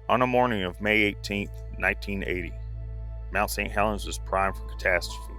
On the morning of May 18, 1980, Mount St. Helens was primed for catastrophe.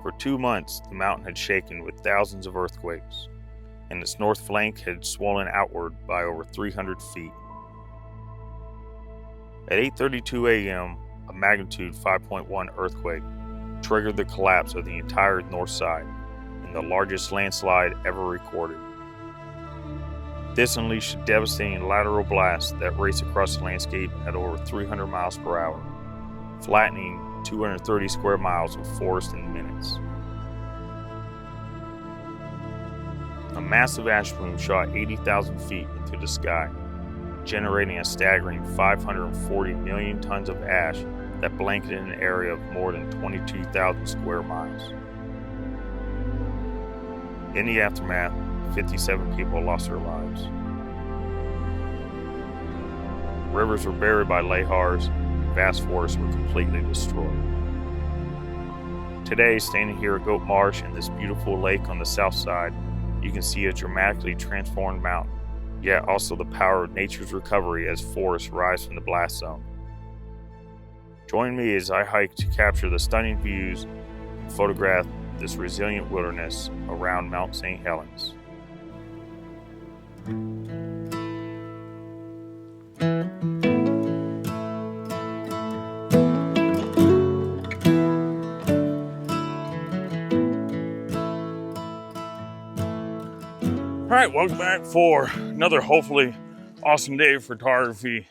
For 2 months, the mountain had shaken with thousands of earthquakes, and its north flank had swollen outward by over 300 feet. At 8:32 a.m., a magnitude 5.1 earthquake triggered the collapse of the entire north side in the largest landslide ever recorded. This unleashed a devastating lateral blast that raced across the landscape at over 300 miles per hour, flattening 230 square miles of forest in minutes. A massive ash plume shot 80,000 feet into the sky, generating a staggering 540 million tons of ash that blanketed an area of more than 22,000 square miles. In the aftermath, 57 people lost their lives. Rivers were buried by lahars, and vast forests were completely destroyed. Today, standing here at Goat Marsh in this beautiful lake on the south side, you can see a dramatically transformed mountain, yet also the power of nature's recovery as forests rise from the blast zone. Join me as I hike to capture the stunning views and photograph this resilient wilderness around Mount St. Helens. All right, welcome back for another hopefully awesome day of photography.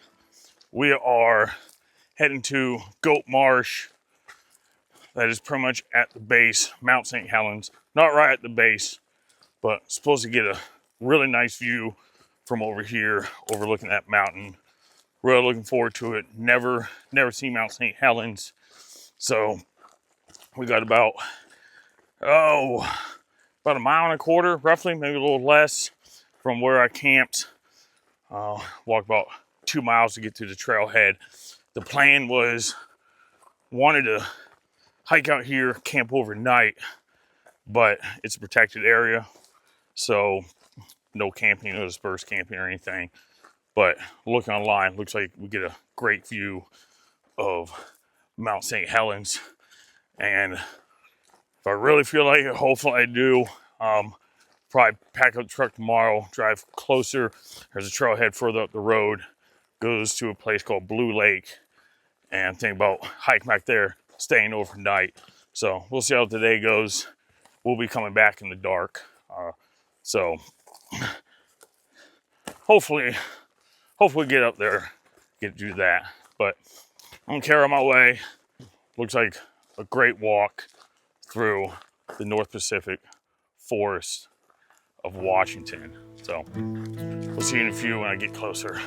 We are heading to Goat Marsh. That is pretty much at the base, Mount St. Helens. Not right at the base, but supposed to get a really nice view from over here, overlooking that mountain. Really looking forward to it. Never seen Mount St. Helens. So we got about a mile and a quarter, roughly, maybe a little less, from where I camped. Walked about 2 miles to get to the trailhead. The plan was, wanted to hike out here, camp overnight, but it's a protected area, so no camping, no dispersed camping or anything. But looking online, looks like we get a great view of Mount St. Helens. And if I really feel like it, hopefully I do, probably pack up the truck tomorrow, drive closer. There's a trailhead further up the road, goes to a place called Blue Lake, and think about hiking back there, staying overnight. So we'll see how today goes. We'll be coming back in the dark. So hopefully get up there, get to do that. But I'm gonna carry on my way. Looks like a great walk through the North Pacific forest of Washington. So we'll see you in a few when I get closer.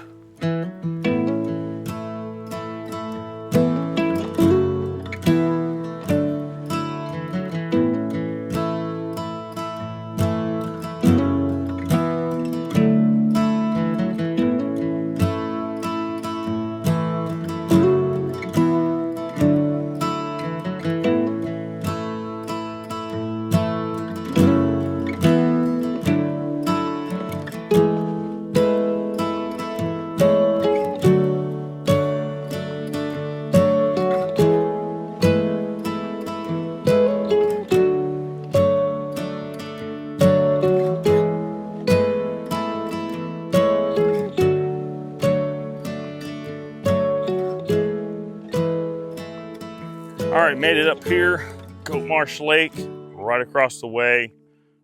All right, made it up here, Goat Marsh Lake, right across the way.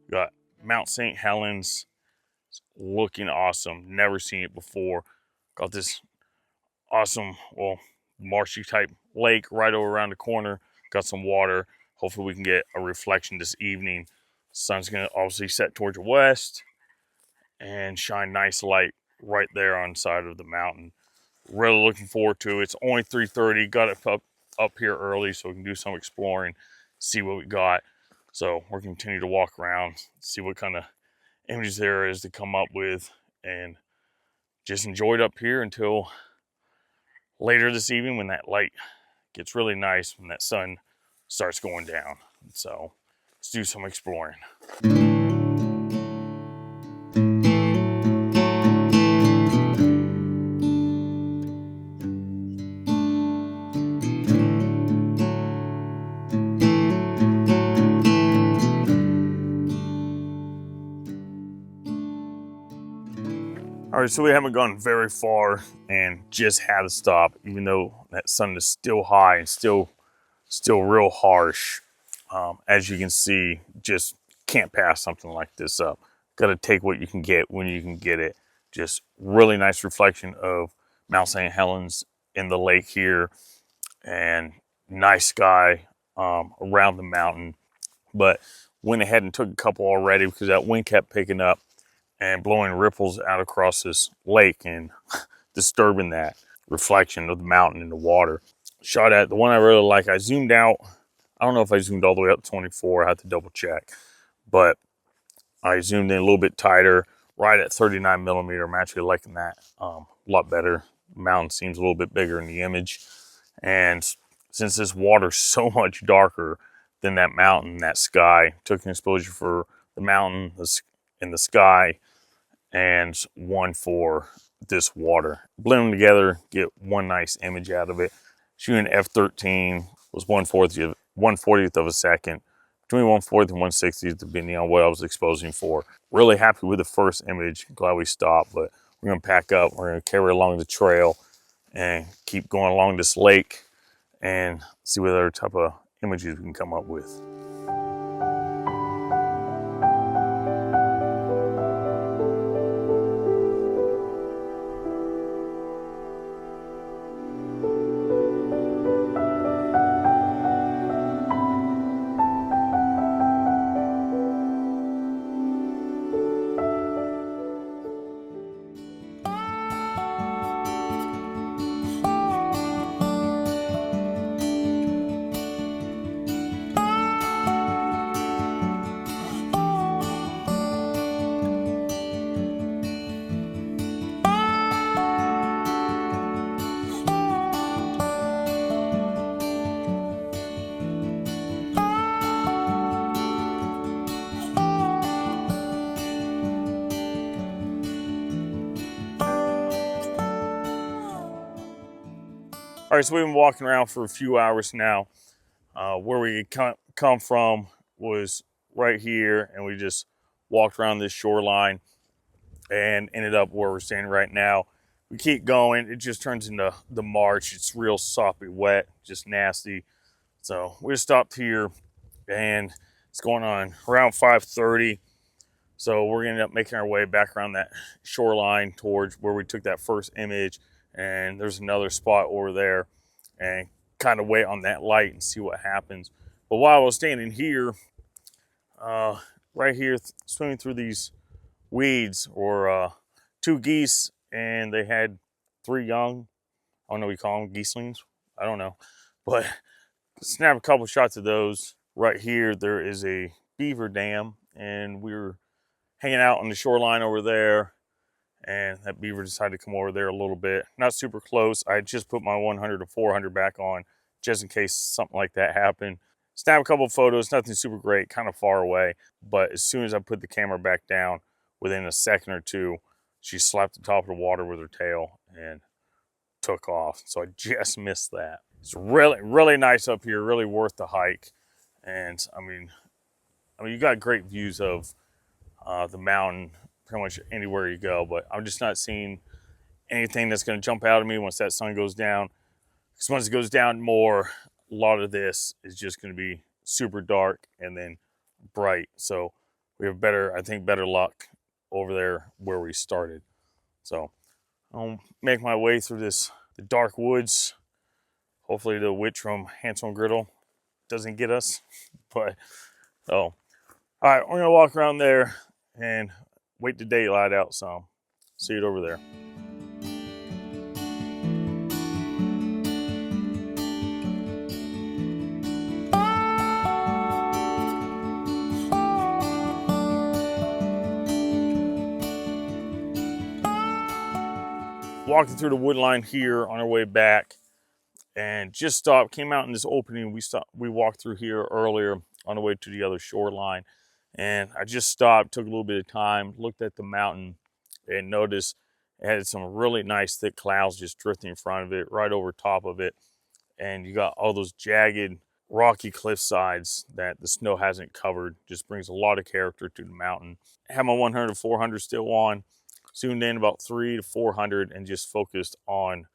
We got Mount St. Helens. It's looking awesome. Never seen it before. Got this awesome, well, marshy type lake right over around the corner. Got some water. Hopefully we can get a reflection this evening. Sun's gonna obviously set towards the west and shine nice light right there on the side of the mountain. Really looking forward to it. It's only 3:30. Got it up here early so we can do some exploring, see what we got. So we're going to continue to walk around, see what kind of images there is to come up with, and just enjoy it up here until later this evening when that light gets really nice, when that sun starts going down. So let's do some exploring. All right, so we haven't gone very far and just had to stop, even though that sun is still high and still real harsh. As you can see, just can't pass something like this up. Got to take what you can get when you can get it. Just really nice reflection of Mount St. Helens in the lake here, and nice sky around the mountain. But went ahead and took a couple already because that wind kept picking up and blowing ripples out across this lake and disturbing that reflection of the mountain in the water. Shot at the one I really like. I zoomed out. I don't know if I zoomed all the way up to 24. I have to double check. But I zoomed in a little bit tighter, right at 39 millimeter. I'm actually liking that a lot better. The mountain seems a little bit bigger in the image. And since this water's so much darker than that mountain, that sky, took an exposure for the mountain in the sky and one for this water. Blend them together, get one nice image out of it. Shooting f13 was 1/40th of a second, between 1/4 and 1/60th, depending on what I was exposing for. Really happy with the first image. Glad we stopped, but we're gonna pack up. We're gonna carry along the trail and keep going along this lake and see what other type of images we can come up with. All right, so we've been walking around for a few hours now. Where we come from was right here, and we just walked around this shoreline and ended up where we're standing right now. We keep going. It just turns into the marsh. It's real soppy wet, just nasty. So we just stopped here, and it's going on around 5:30. So we're gonna end up making our way back around that shoreline towards where we took that first image. And there's another spot over there, and kind of wait on that light and see what happens. But while I was standing here, right here, swimming through these weeds, or two geese, and they had 3 young. I don't know what you call them, geeslings. I don't know, but snap a couple shots of those. Right here, there is a beaver dam, and we were hanging out on the shoreline over there, and that beaver decided to come over there a little bit. Not super close. I just put my 100 to 400 back on just in case something like that happened. Snap a couple of photos, nothing super great, kind of far away. But as soon as I put the camera back down, within a second or two, she slapped the top of the water with her tail and took off. So I just missed that. It's really, really nice up here, really worth the hike. And I mean, you got great views of the mountain pretty much anywhere you go, but I'm just not seeing anything that's going to jump out at me once that sun goes down. Because once it goes down more, a lot of this is just going to be super dark and then bright. So we have better luck over there where we started. So I'll make my way through the dark woods. Hopefully the witch from Hansel and Gretel doesn't get us. But all right, we're gonna walk around there and wait the daylight out some. See it over there. Walking through the wood line here on our way back, and just stopped, came out in this opening. We walked through here earlier on the way to the other shoreline, and I just stopped, took a little bit of time, looked at the mountain, and noticed it had some really nice thick clouds just drifting in front of it, right over top of it. And you got all those jagged, rocky cliff sides that the snow hasn't covered. Just brings a lot of character to the mountain. I have my 100 to 400 still on, zoomed in about 300 to 400 and just focused on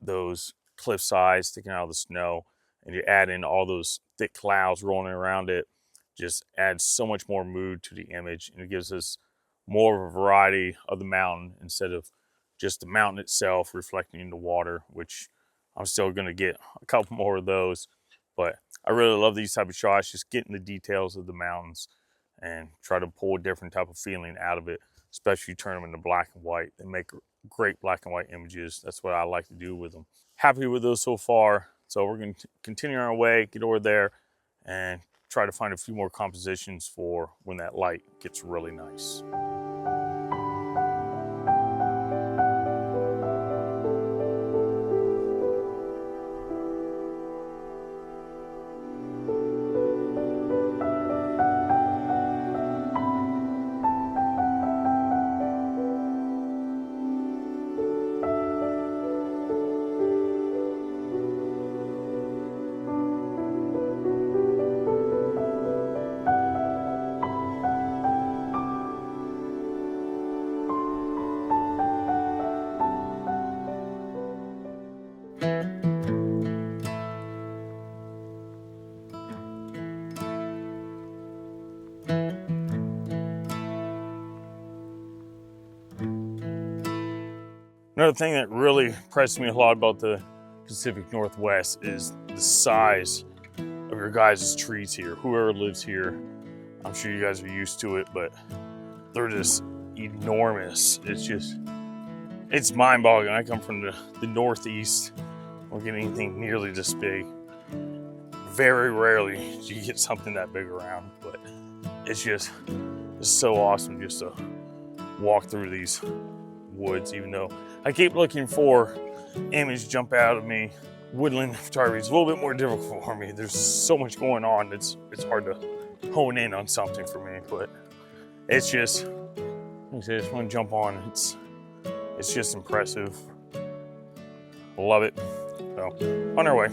those cliff sides sticking out of the snow. And you add in all those thick clouds rolling around it, just adds so much more mood to the image, and it gives us more of a variety of the mountain instead of just the mountain itself reflecting in the water, which I'm still going to get a couple more of those. But I really love these type of shots, just getting the details of the mountains and try to pull a different type of feeling out of it, especially turn them into black and white. They make great black and white images. That's what I like to do with them. Happy with those so far. So we're going to continue our way, get over there, and try to find a few more compositions for when that light gets really nice. Another thing that really impressed me a lot about the Pacific Northwest is the size of your guys' trees here. Whoever lives here, I'm sure you guys are used to it, but they're just enormous. It's mind-boggling. I come from the Northeast. I don't get anything nearly this big. Very rarely do you get something that big around, but it's so awesome just to walk through these woods, even though I keep looking for images jump out of me. Woodland photography is a little bit more difficult for me. There's so much going on. It's hard to hone in on something for me, but it's just, I just want to jump on. It's just impressive. Love it. So on our way.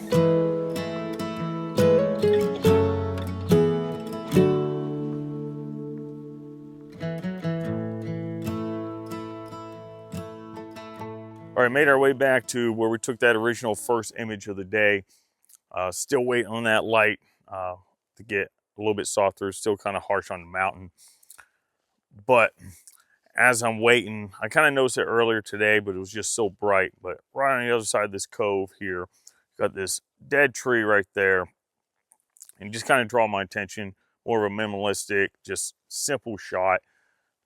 All right, made our way back to where we took that original first image of the day. Still waiting on that light to get a little bit softer. Still kind of harsh on the mountain. But as I'm waiting, I kind of noticed it earlier today, but it was just so bright. But right on the other side of this cove here, got this dead tree right there. And just kind of draw my attention. More of a minimalistic, just simple shot.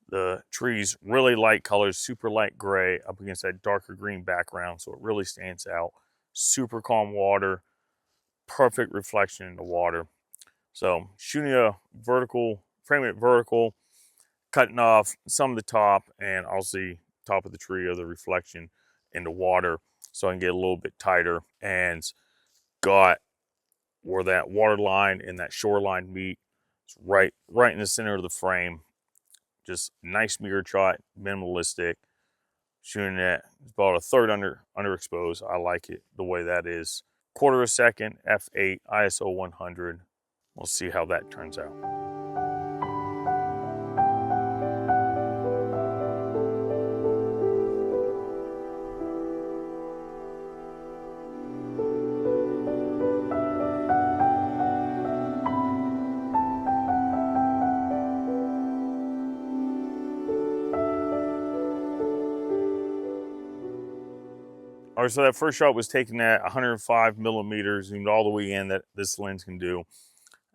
The trees really light colors, super light gray up against that darker green background, so it really stands out. Super calm water, perfect reflection in the water. So shooting a vertical, framing it vertical, cutting off some of the top, and I'll see top of the tree or the reflection in the water so I can get a little bit tighter, and got where that water line and that shoreline meet. It's right in the center of the frame. Just nice mirror shot, minimalistic. Shooting at about a third underexposed. I like it the way that is. Quarter a second, f8, ISO 100. We'll see how that turns out. All right, so that first shot was taken at 105 millimeters, zoomed all the way in that this lens can do.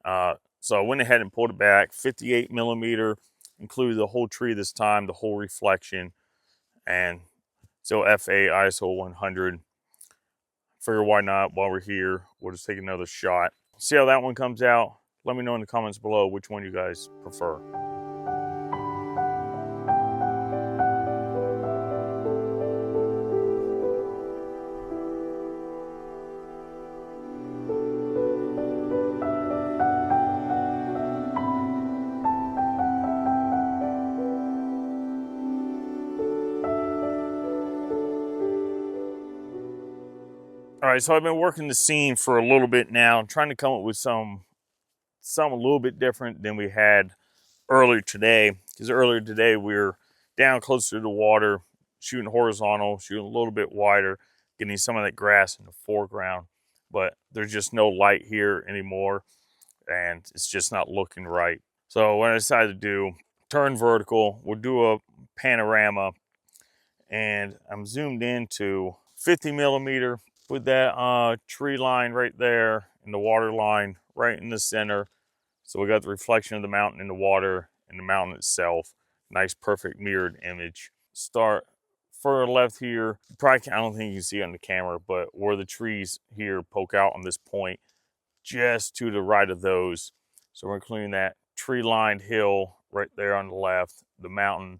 So I went ahead and pulled it back, 58 millimeter, included the whole tree this time, the whole reflection, and so f8, ISO 100. Figure why not, while we're here, we'll just take another shot. See how that one comes out. Let me know in the comments below which one you guys prefer. All right, so I've been working the scene for a little bit now, trying to come up with some a little bit different than we had earlier today. Because earlier today we were down closer to the water, shooting horizontal, shooting a little bit wider, getting some of that grass in the foreground. But there's just no light here anymore, and it's just not looking right. So what I decided to do, turn vertical, we'll do a panorama, and I'm zoomed into 50 millimeter with that tree line right there and the water line right in the center. So we got the reflection of the mountain in the water and the mountain itself. Nice, perfect mirrored image. Start further left here. Probably, I don't think you can see it on the camera, but where the trees here poke out on this point, just to the right of those. So we're including that tree-lined hill right there on the left, the mountain,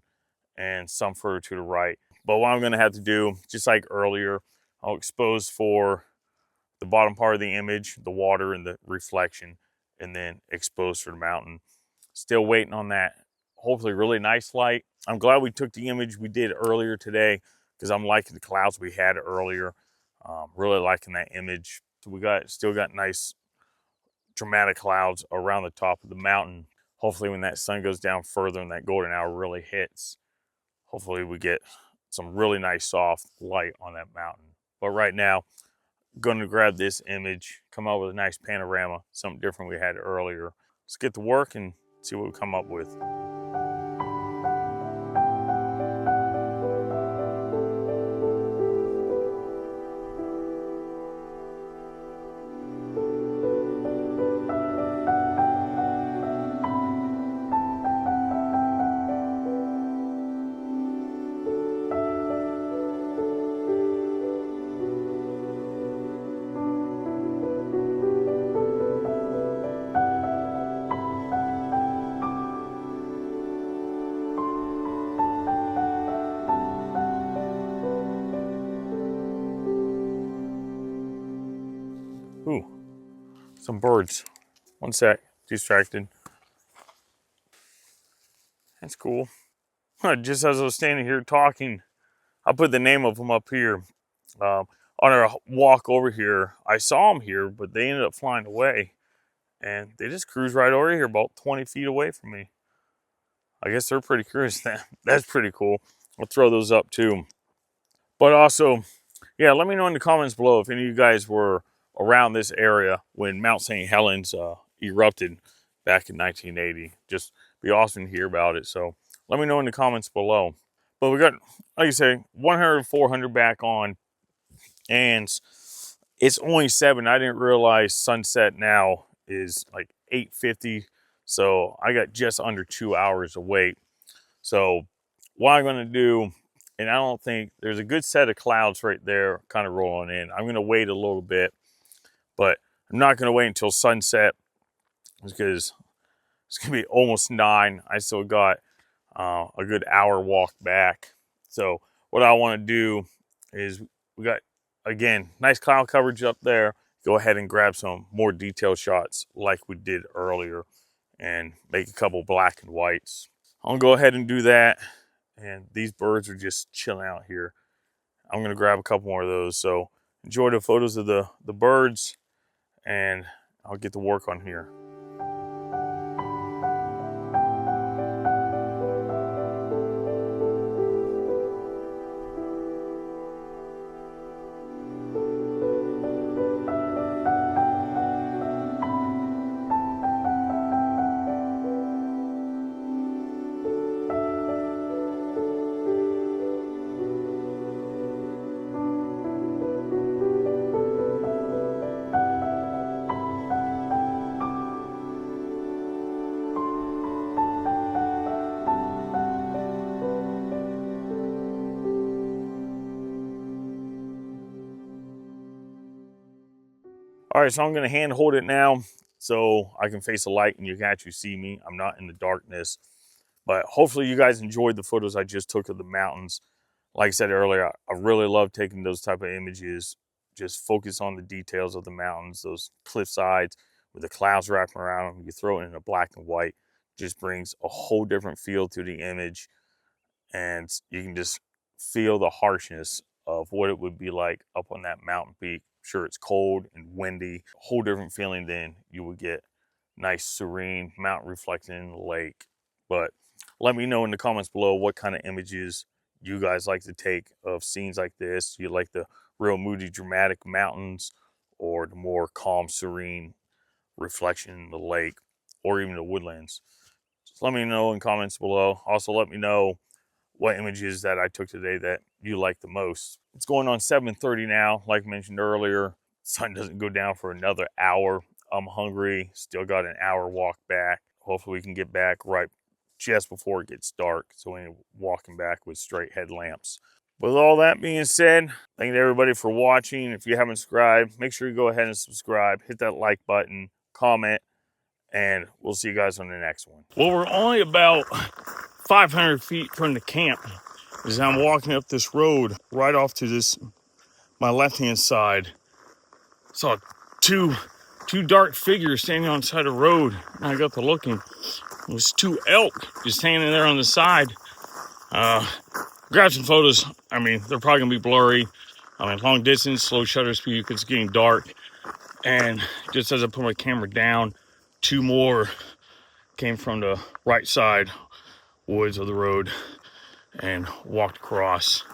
and some further to the right. But what I'm gonna have to do, just like earlier, I'll expose for the bottom part of the image, the water and the reflection, and then expose for the mountain. Still waiting on that, hopefully really nice light. I'm glad we took the image we did earlier today, because I'm liking the clouds we had earlier. Really liking that image. So we still got nice dramatic clouds around the top of the mountain. Hopefully when that sun goes down further and that golden hour really hits, hopefully we get some really nice soft light on that mountain. But right now, I'm going to grab this image, come up with a nice panorama, something different we had earlier. Let's get to work and see what we come up with. Ooh, some birds. One sec, distracted. That's cool. Just as I was standing here talking, I put the name of them up here. On our walk over here, I saw them here, but they ended up flying away. And they just cruised right over here about 20 feet away from me. I guess they're pretty curious. That's pretty cool. I'll throw those up too. But also, yeah, let me know in the comments below if any of you guys were around this area when Mount St. Helens erupted back in 1980. Just be awesome to hear about it. So let me know in the comments below. But we got, like you say, 100 400 back on, and it's only 7. I didn't realize sunset now is like 8:50. So I got just under 2 hours to wait. So what I'm going to do, and I don't think there's a good set of clouds right there kind of rolling in. I'm going to wait a little bit, but I'm not going to wait until sunset because it's going to be almost 9. I still got a good hour walk back. So what I want to do is we got, again, nice cloud coverage up there. Go ahead and grab some more detailed shots like we did earlier and make a couple black and whites. I'm going to go ahead and do that. And these birds are just chilling out here. I'm going to grab a couple more of those. So enjoy the photos of the birds, and I'll get to work on here. All right, so I'm gonna hand hold it now so I can face the light and you can actually see me. I'm not in the darkness, but hopefully you guys enjoyed the photos I just took of the mountains. Like I said earlier, I really love taking those type of images. Just focus on the details of the mountains, those cliff sides with the clouds wrapping around them. You throw it in a black and white, just brings a whole different feel to the image, and you can just feel the harshness of what it would be like up on that mountain peak. Sure, it's cold and windy, a whole different feeling than you would get nice serene mountain reflecting in the lake. But Let me know in the comments below what kind of images you guys like to take of scenes like this. You like the real moody, dramatic mountains, or the more calm, serene reflection in the lake, or even the woodlands. Just let me know in comments below. Also, let me know what images that I took today that you like the most. It's going on 7:30 now. Like mentioned earlier, sun doesn't go down for another hour. I'm hungry. Still got an hour walk back. Hopefully we can get back right just before it gets dark, so we ain't walking back with straight headlamps. With all that being said, thank you everybody for watching. If you haven't subscribed, make sure you go ahead and subscribe. Hit that like button, comment, and we'll see you guys on the next one. Well, we're only about 500 feet from the camp as I'm walking up this road right off to this, my left-hand side. Saw two dark figures standing on the side of the road, and I got to looking. It was two elk just standing there on the side. Grab some photos. I mean, they're probably gonna be blurry. I mean, long distance, slow shutter speed because it's getting dark. And just as I put my camera down, two more came from the right side woods of the road and walked across.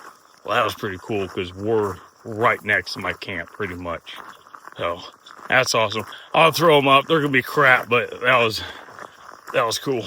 Well, that was pretty cool because we're right next to my camp pretty much. So that's awesome. I'll throw them up. They're gonna be crap, but that was cool.